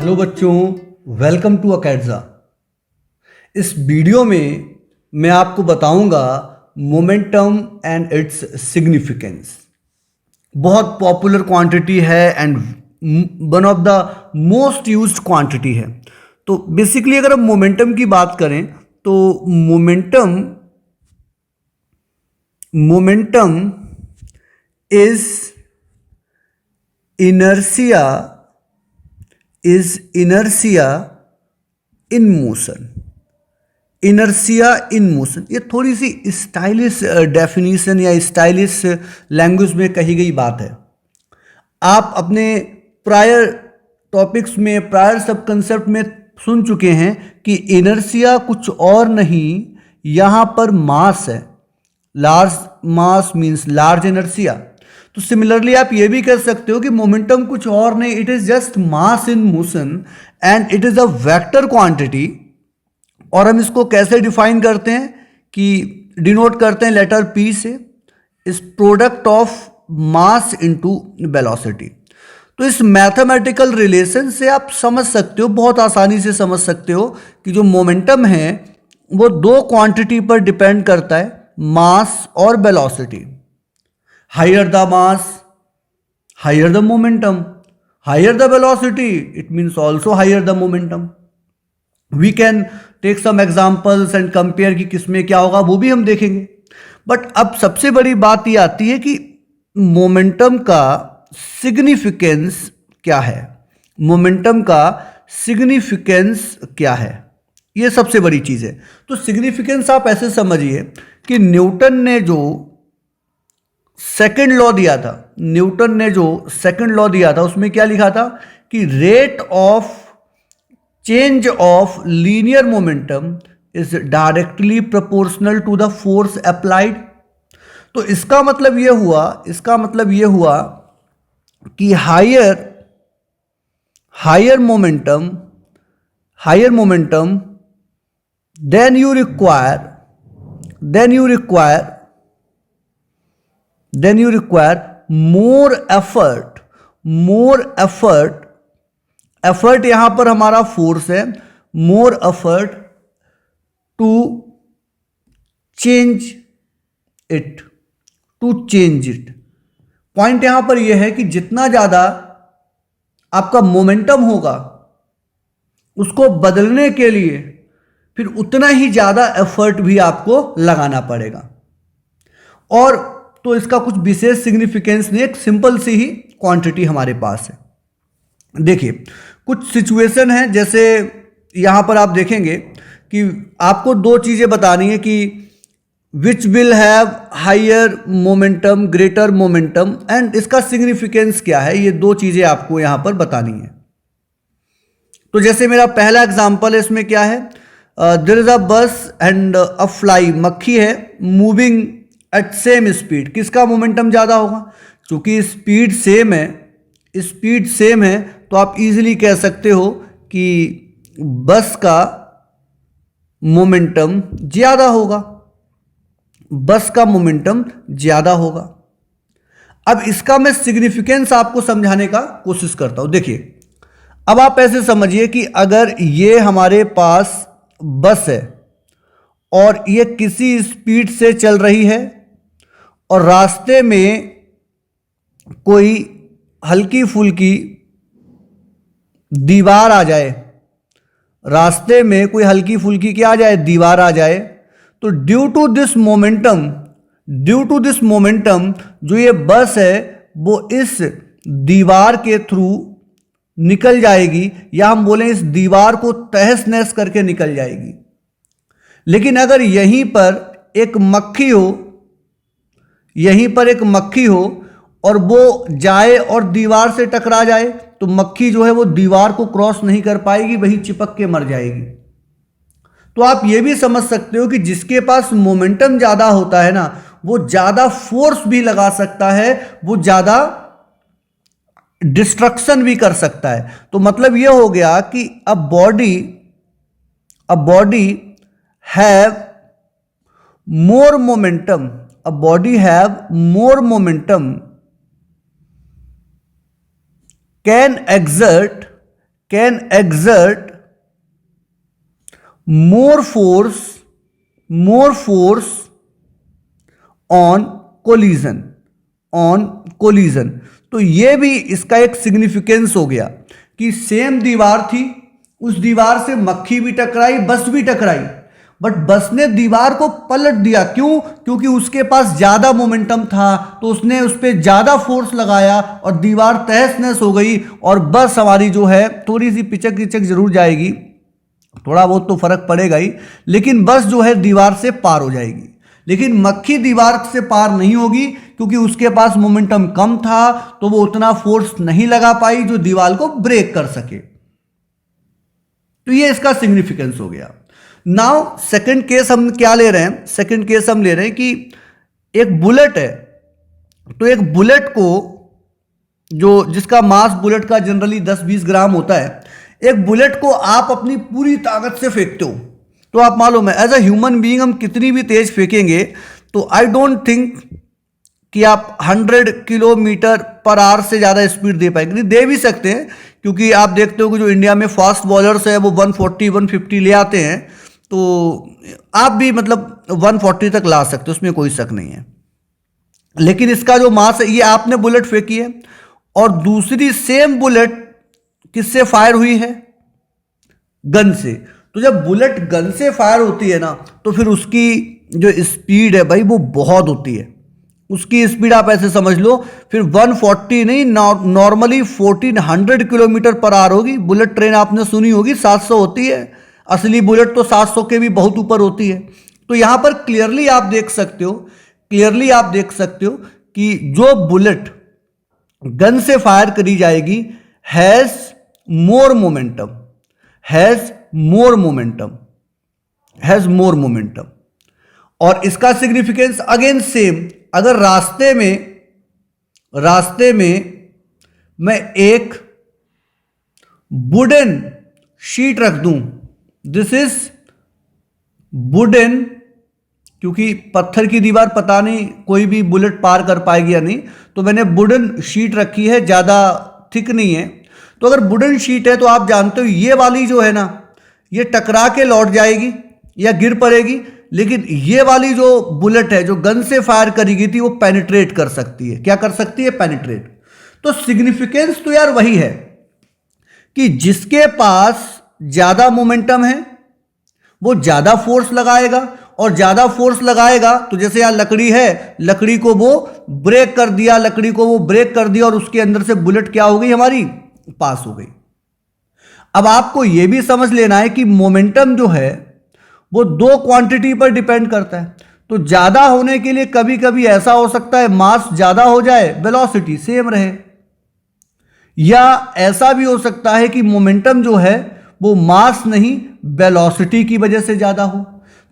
Hello बच्चों, welcome to अकेडजा। इस video में मैं आपको बताऊंगा मोमेंटम एंड इट्स सिग्निफिकेंस। बहुत पॉपुलर क्वांटिटी है and one of the most used quantity है। तो बेसिकली अगर हम मोमेंटम की बात करें तो momentum is inertia in motion. Inertia in motion, ये थोड़ी सी स्टाइलिश डेफिनेशन या स्टाइलिश लैंग्वेज में कही गई बात है। आप अपने प्रायर टॉपिक्स में, प्रायर सब कंसेप्ट में सुन चुके हैं कि इनर्शिया कुछ और नहीं, यहाँ पर मास है। Large mass means large inertia. तो सिमिलरली आप ये भी कह सकते हो कि मोमेंटम कुछ और नहीं, it is just mass in motion and it is a vector quantity. और हम इसको कैसे डिफाइन करते हैं कि डिनोट करते हैं लेटर पी से, इस product of mass into velocity. तो इस मैथमेटिकल रिलेशन से आप समझ सकते हो, बहुत आसानी से समझ सकते हो कि जो मोमेंटम है वो दो क्वांटिटी पर डिपेंड करता है, मास और velocity. Higher the mass, higher the momentum, higher the velocity, it means also higher the momentum. We can take some examples and compare कि किसमें क्या होगा, वो भी हम देखेंगे। बट अब सबसे बड़ी बात ये आती है कि मोमेंटम का सिग्निफिकेंस क्या है। मोमेंटम का सिग्निफिकेंस क्या है, ये सबसे बड़ी चीज है। तो सिग्निफिकेंस आप ऐसे समझिए कि न्यूटन ने जो सेकंड लॉ दिया था, उसमें क्या लिखा था कि rate of change of linear momentum is directly proportional to the force applied. तो इसका मतलब यह हुआ कि higher momentum then you require more effort यहां पर हमारा फोर्स है, more effort to change it. Point यहां पर यह है कि जितना ज्यादा आपका मोमेंटम होगा उसको बदलने के लिए फिर उतना ही ज्यादा एफर्ट भी आपको लगाना पड़ेगा। और तो इसका कुछ विशेष सिग्निफिकेंस नहीं, एक सिंपल सी ही क्वांटिटी हमारे पास है। देखिए कुछ सिचुएशन है, जैसे यहां पर आप देखेंगे कि आपको दो चीजें बतानी है कि which will have higher momentum, greater momentum, and इसका सिग्निफिकेंस क्या है, ये दो चीजें आपको यहां पर बतानी है। तो जैसे मेरा पहला एग्जांपल है, इसमें क्या है, देयर इज अ बस एंड अ फ्लाई, मक्खी है, मूविंग एट सेम स्पीड। किसका मोमेंटम ज्यादा होगा? क्योंकि स्पीड सेम है तो आप इजीली कह सकते हो कि बस का मोमेंटम ज्यादा होगा। अब इसका मैं सिग्निफिकेंस आपको समझाने का कोशिश करता हूं। देखिए अब आप ऐसे समझिए कि अगर ये हमारे पास बस है और ये किसी स्पीड से चल रही है और रास्ते में कोई हल्की फुल्की दीवार आ जाए, दीवार आ जाए, तो ड्यू टू दिस मोमेंटम जो ये बस है वो इस दीवार के थ्रू निकल जाएगी, या हम बोलें इस दीवार को तहस नहस करके निकल जाएगी। लेकिन अगर यहीं पर एक मक्खी हो और वो जाए और दीवार से टकरा जाए, तो मक्खी जो है वो दीवार को क्रॉस नहीं कर पाएगी, वहीं चिपक के मर जाएगी। तो आप ये भी समझ सकते हो कि जिसके पास मोमेंटम ज्यादा होता है ना, वो ज्यादा फोर्स भी लगा सकता है, वो ज्यादा डिस्ट्रक्शन भी कर सकता है। तो मतलब ये हो गया कि a body have more momentum can can exert more force on collision. तो ये भी इसका एक सिग्निफिकेंस हो गया कि सेम दीवार थी, उस दीवार से मक्खी भी टकराई, बस भी टकराई, बट बस ने दीवार को पलट दिया। क्यों? क्योंकि उसके पास ज्यादा मोमेंटम था, तो उसने उस पर ज्यादा फोर्स लगाया और दीवार तहस नहस हो गई। और बस हमारी जो है थोड़ी सी पिचक पिचक जरूर जाएगी, थोड़ा बहुत तो फर्क पड़ेगा ही, लेकिन बस जो है दीवार से पार हो जाएगी। लेकिन मक्खी दीवार से पार नहीं होगी, क्योंकि उसके पास मोमेंटम कम था, तो वो उतना फोर्स नहीं लगा पाई जो दीवार को ब्रेक कर सके। तो ये इसका सिग्निफिकेंस हो गया। नाउ सेकंड केस हम क्या ले रहे हैं? सेकंड केस हम ले रहे हैं कि एक बुलेट है, तो एक बुलेट को जिसका मास बुलेट का जनरली 10-20 ग्राम होता है, एक बुलेट को आप अपनी पूरी ताकत से फेंकते हो, तो आप मालूम है एज अ ह्यूमन बीइंग हम कितनी भी तेज फेंकेंगे तो आई डोंट थिंक कि आप 100 किलोमीटर पर आवर से ज़्यादा स्पीड दे पाएंगे। नहीं, दे भी सकते हैं, क्योंकि आप देखते हो कि जो इंडिया में फास्ट बॉलर्स है वो 140-150 ले आते हैं, तो आप भी मतलब 140 तक ला सकते हो, उसमें कोई शक नहीं है। लेकिन इसका जो मास है, ये आपने बुलेट फेंकी है और दूसरी सेम बुलेट किससे फायर हुई है? गन से। तो जब बुलेट गन से फायर होती है ना, तो फिर उसकी जो स्पीड है भाई वो बहुत होती है। उसकी स्पीड आप ऐसे समझ लो, फिर 140 नहीं, नॉर्मली 1400 किलोमीटर पर आवर होगी। बुलेट ट्रेन आपने सुनी होगी 700 होती है, असली बुलेट तो 700 के भी बहुत ऊपर होती है। तो यहां पर क्लियरली आप देख सकते हो कि जो बुलेट गन से फायर करी जाएगी हैज मोर मोमेंटम। और इसका सिग्निफिकेंस अगेन सेम। अगर रास्ते में मैं एक वुडन शीट रख दूं, दिस इज वुडन, क्योंकि पत्थर की दीवार पता नहीं कोई भी बुलेट पार कर पाएगी या नहीं, तो मैंने वुडन शीट रखी है, ज्यादा थिक नहीं है। तो अगर वुडन शीट है तो आप जानते हो ये वाली जो है ना, ये टकरा के लौट जाएगी या गिर पड़ेगी, लेकिन ये वाली जो बुलेट है जो गन से फायर करी गई थी वो पेनिट्रेट कर सकती है। क्या कर सकती है? पेनिट्रेट। तो सिग्निफिकेंस तो यार वही है कि जिसके पास ज्यादा मोमेंटम है वो ज्यादा फोर्स लगाएगा, और ज्यादा फोर्स लगाएगा तो जैसे यहां लकड़ी है, लकड़ी को वो ब्रेक कर दिया और उसके अंदर से बुलेट क्या हो गई? हमारी पास हो गई। अब आपको यह भी समझ लेना है कि मोमेंटम जो है वो दो क्वांटिटी पर डिपेंड करता है। तो ज्यादा होने के लिए कभी कभी ऐसा हो सकता है मास ज्यादा हो जाए, वेलोसिटी सेम रहे, या ऐसा भी हो सकता है कि मोमेंटम जो है वो मास नहीं वेलोसिटी की वजह से ज्यादा हो।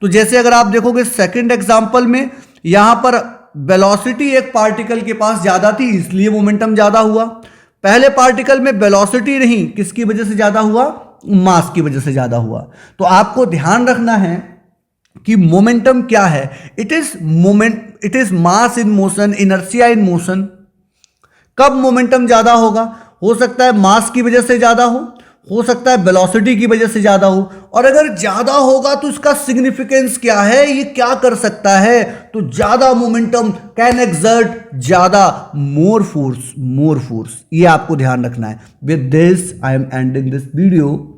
तो जैसे अगर आप देखोगे सेकंड एग्जांपल में, यहां पर वेलोसिटी एक पार्टिकल के पास ज्यादा थी इसलिए मोमेंटम ज्यादा हुआ। पहले पार्टिकल में वेलोसिटी नहीं, किसकी वजह से ज्यादा हुआ? मास की वजह से ज्यादा हुआ। तो आपको ध्यान रखना है कि मोमेंटम क्या है। It is mass in motion, inertia in motion. कब मोमेंटम ज्यादा होगा? हो सकता है मास की वजह से ज्यादा हो सकता है वेलोसिटी की वजह से ज्यादा हो। और अगर ज्यादा होगा तो इसका सिग्निफिकेंस क्या है, ये क्या कर सकता है? तो ज्यादा मोमेंटम कैन एक्सर्ट ज्यादा मोर फोर्स। ये आपको ध्यान रखना है। With this I am ending this video.